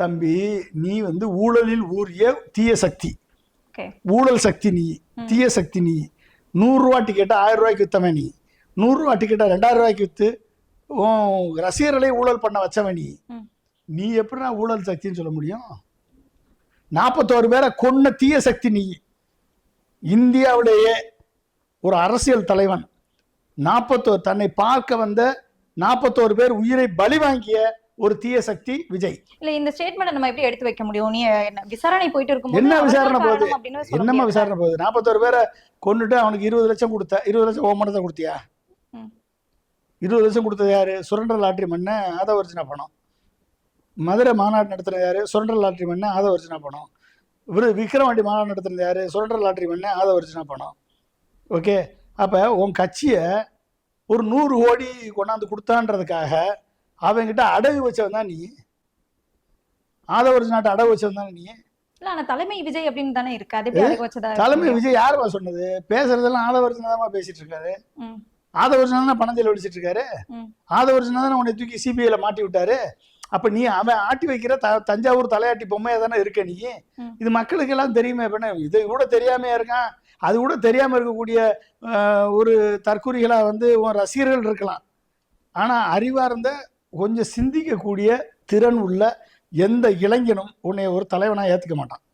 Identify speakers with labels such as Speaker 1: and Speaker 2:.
Speaker 1: தம்பி, நீ ஊழலில் ஊறிய தீய சக்தி,
Speaker 2: ஓகே
Speaker 1: ஊழல் சக்தி நீ, தீய சக்தி நீ. 100 ரூபா டிக்கெட்டை 1000 ரூபாய்க்கு வித்தவன் நீ, 100 ரூபா டிக்கெட்டை 2000 ரூபாய்க்கு வித்து ரசிகர்களை ஊழல் பண்ண வச்சவன் நீ. நீ எப்படி நான் ஊழல் சக்தின்னு சொல்ல முடியும்? 41 பேரை கொன்ன தீய சக்தி நீ. இந்தியாவிலேயே ஒரு அரசியல் தலைவன் 41 தன்னை பார்க்க வந்த 41 பேர் உயிரை பலி வாங்கிய ஒரு தீய சக்தி விஜய்.
Speaker 2: இல்ல இந்த ஸ்டேட்மெண்ட் நம்ம எப்படி எடுத்து வைக்க முடியும்? நீ விசாரணை போயிட்டு இருக்கும்போது
Speaker 1: என்ன விசாரணை போகுது? என்னமா விசாரணை போகுது? 41 பேரை கொண்டுட்டு அவனுக்கு 20 லட்சம் கொடுத்த, 20 லட்சம் ஓமனத்தை கொடுத்தியா? 20 லட்சம் கொடுத்தது யாரு? சுரண்டல் லாட்டரி மண்ண ஆதவர்ஜினா பணம். மதுரை மாநாடு நடத்துறது யாரு? சுரண்டல் லாட்டரி மண்ண ஆதவர்ஜினா பணம். விக்ரவாண்டி மாநாடு நடத்துறது யாரு? சுரண்டல் லாட்டரி மண்ண ஆதவர்ஜினா பணம். ஓகே, அப்ப உன் கட்சியை ஒரு 100 கோடி கொண்டாந்து கொடுத்தான்றதுக்காக அவங்கிட்ட அடகு வச்சவன் தான் நீ. ஆதவர்ஜி நாட்டை அடகு வச்சவன் தானே நீ.
Speaker 2: தலைமை விஜய் அப்படின்னு தானே இருக்கு. அது எப்படி அடகு வச்சதா?
Speaker 1: தலைமை விஜய் யாருமா சொன்னது? பேசுறதெல்லாம் ஆதவர்ஜினா தான் பேசிட்டு இருக்காரு. ஆதவர்ஜினா தான் பணம் செலவழிச்சிட்டு இருக்காரு. ஆதவர்ஜினா தான் உன்னை தூக்கி சிபிஐல மாட்டி விட்டாரு. அப்ப நீ அவன் ஆட்டி வைக்கிற தஞ்சாவூர் தலையாட்டி பொம்மையா தானே இருக்க நீ. இது மக்களுக்கு எல்லாம் தெரியுமே. இது கூட தெரியாம இருக்கான். அது கூட தெரியாம இருக்கக்கூடிய ஒரு தற்கொலைகளா உன் ரசிகர்கள் இருக்கலாம். ஆனா அறிவார்ந்த கொஞ்சம் சிந்திக்கக்கூடிய திறன் உள்ள எந்த இளைஞனும் உன்னை ஒரு தலைவனா ஏத்துக்க மாட்டான்.